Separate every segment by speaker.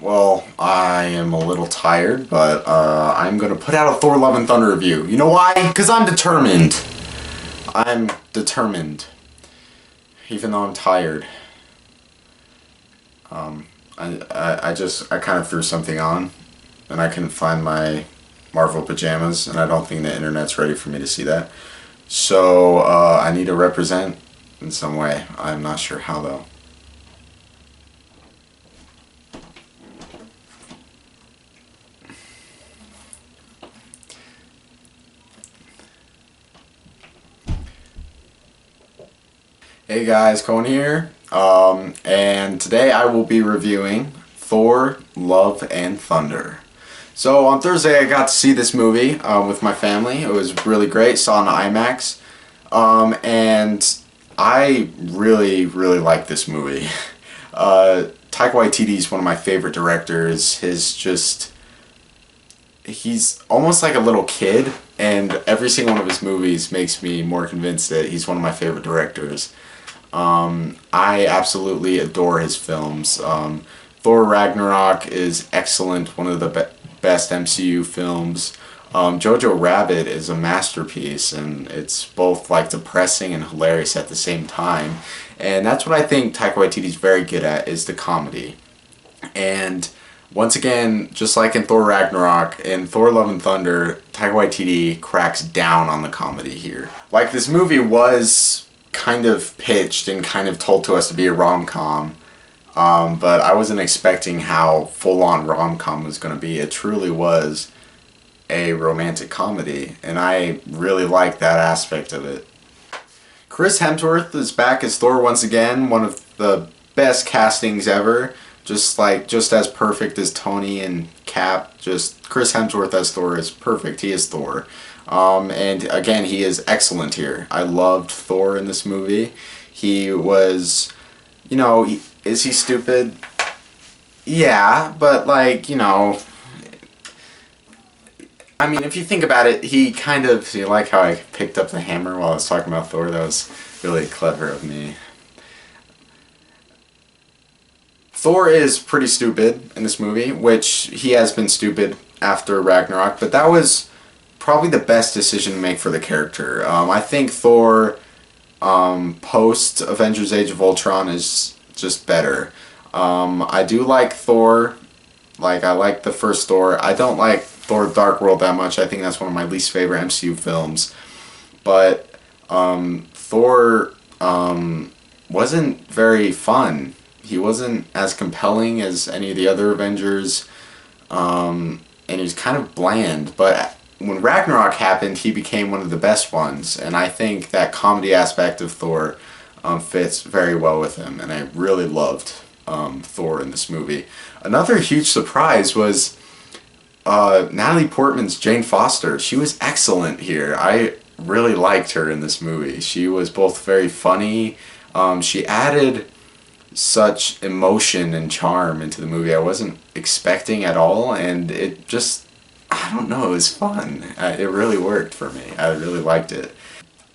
Speaker 1: Well, I am a little tired, but I'm gonna put out a Thor Love and Thunder review. You know why? Because I'm determined. I'm determined. Even though I'm tired. I kind of threw something on, and I couldn't find my Marvel pajamas, and I don't think the internet's ready for me to see that. So, I need to represent in some way. I'm not sure how, though. Hey guys, Cohen here, and today I will be reviewing Thor Love and Thunder. So on Thursday I got to see this movie with my family. It was really great, saw it in IMAX, and I really like this movie. Taika Waititi is one of my favorite directors. He's almost like a little kid, and every single one of his movies makes me more convinced that he's one of my favorite directors. I absolutely adore his films. Thor Ragnarok is excellent, one of the best MCU films. Jojo Rabbit is a masterpiece, and it's both like depressing and hilarious at the same time. And that's what I think Taika Waititi's very good at, is the comedy. And once again, just like in Thor Ragnarok, in Thor Love and Thunder, Taika Waititi cracks down on the comedy here. Like, this movie was kind of pitched and kind of told to us to be a rom-com, but I wasn't expecting how full-on rom-com was going to be. It truly was a romantic comedy, and I really liked that aspect of it. Chris Hemsworth is back as Thor once again, one of the best castings ever. Just as perfect as Tony and Cap. Just Chris Hemsworth as Thor is perfect. He is Thor. And again, he is excellent here. I loved Thor in this movie. He was, is he stupid? Yeah, but I mean, if you think about it, he kind of, you like how I picked up the hammer while I was talking about Thor? That was really clever of me. Thor is pretty stupid in this movie, which he has been stupid after Ragnarok, but that was probably the best decision to make for the character. I think Thor post Avengers Age of Ultron is just better. I do like Thor. I like the first Thor. I don't like Thor Dark World that much. I think that's one of my least favorite MCU films. But Thor wasn't very fun. He wasn't as compelling as any of the other Avengers, and he was kind of bland. But when Ragnarok happened, he became one of the best ones, and I think that comedy aspect of Thor fits very well with him, and I really loved Thor in this movie. Another huge surprise was Natalie Portman's Jane Foster. She was excellent here. I really liked her in this movie. She was both very funny. She added such emotion and charm into the movie I wasn't expecting at all, and it just, I don't know, it was fun. It really worked for me. I really liked it.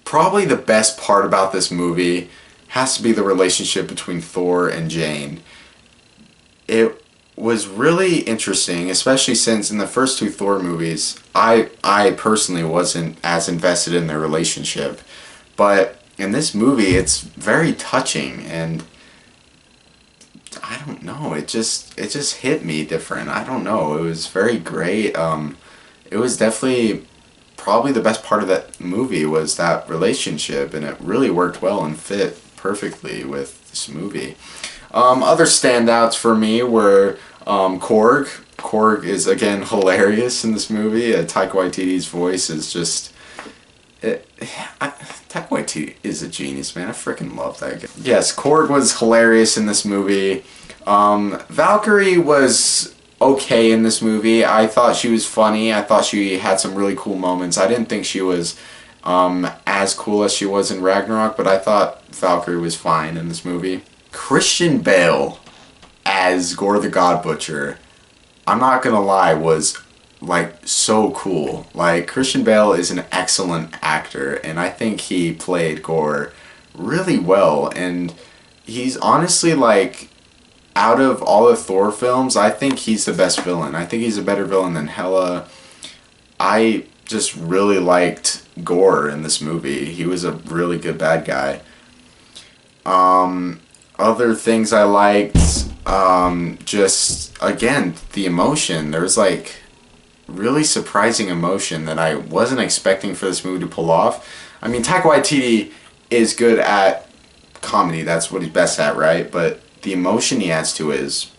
Speaker 1: Probably the best part about this movie has to be the relationship between Thor and Jane. It was really interesting, especially since in the first two Thor movies, I personally wasn't as invested in their relationship. But in this movie, it's very touching, and I don't know, it just hit me different. I don't know, it was very great. It was definitely probably the best part of that movie was that relationship, and it really worked well and fit perfectly with this movie. Other standouts for me were Korg. Korg is again hilarious in this movie. Taika Waititi's voice is just... Taika Waititi is a genius, man. I freaking love that guy. Yes, Korg was hilarious in this movie. Valkyrie was okay in this movie. I thought she was funny. I thought she had some really cool moments. I didn't think she was as cool as she was in Ragnarok, but I thought Valkyrie was fine in this movie. Christian Bale as Gore the God Butcher, I'm not gonna lie, was so cool. Christian Bale is an excellent actor, and I think he played Gore really well, and he's honestly out of all the Thor films, I think he's the best villain. I think he's a better villain than Hela. I just really liked Gore in this movie. He was a really good bad guy. Other things I liked, just, again, the emotion. There's, like, really surprising emotion that I wasn't expecting for this movie to pull off. I mean, Taika Waititi is good at comedy. That's what he's best at, right? But the emotion he adds to it is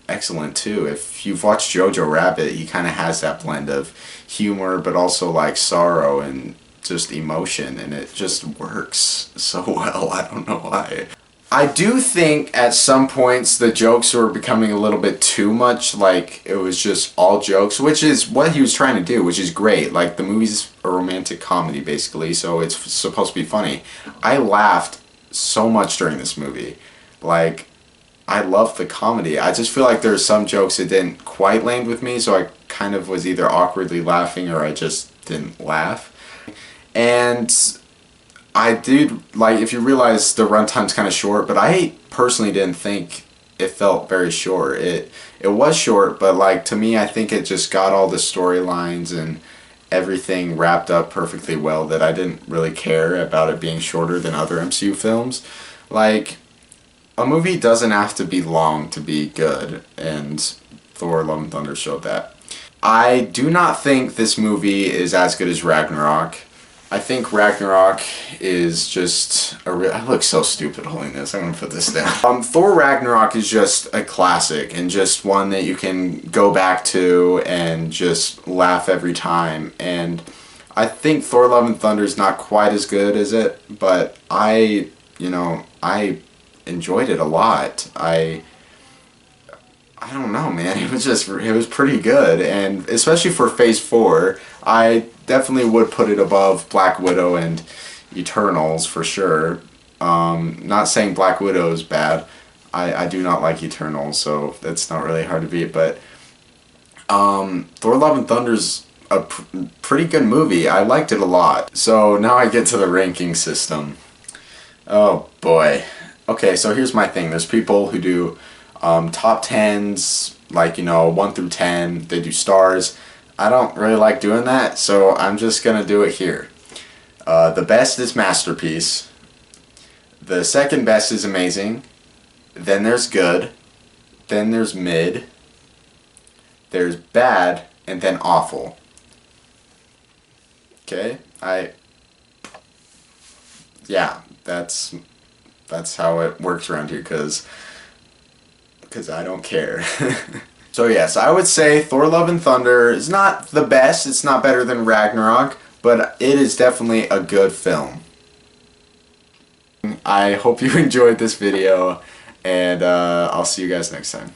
Speaker 1: excellent, too. If you've watched Jojo Rabbit, he kind of has that blend of humor, but also, like, sorrow and just emotion, and it just works so well. I don't know why. I do think at some points the jokes were becoming a little bit too much, like it was just all jokes, which is what he was trying to do, which is great. Like, the movie's a romantic comedy basically, so it's supposed to be funny. I laughed so much during this movie. Like, I love the comedy. I just feel like there's some jokes that didn't quite land with me, so I kind of was either awkwardly laughing or I just didn't laugh. And I did, like, if you realize the runtime's kind of short, but I personally didn't think it felt very short. It was short, but, like, to me, I think it just got all the storylines and everything wrapped up perfectly well that I didn't really care about it being shorter than other MCU films. Like, a movie doesn't have to be long to be good, and Thor: Love and Thunder showed that. I do not think this movie is as good as Ragnarok. I think Ragnarok is just a real... I look so stupid holding this. I'm going to put this down. Thor Ragnarok is just a classic and just one that you can go back to and just laugh every time. And I think Thor Love and Thunder is not quite as good as it, but I enjoyed it a lot. I don't know, man. It was pretty good, and especially for Phase 4, I definitely would put it above Black Widow and Eternals for sure. Not saying Black Widow is bad. I do not like Eternals, so that's not really hard to beat, but Thor Love and Thunder's a pretty good movie. I liked it a lot. So now I get to the ranking system. Oh boy. Okay, so here's my thing. There's people who do top 10s, like, 1 through 10. They do stars. I don't really like doing that, so I'm just gonna do it here. The best is masterpiece. The second best is amazing. Then there's good. Then there's mid. There's bad, and then awful. Okay? Yeah, that's how it works around here, because I don't care. So yes, I would say Thor Love and Thunder is not the best, it's not better than Ragnarok, but it is definitely a good film. I hope you enjoyed this video, and I'll see you guys next time.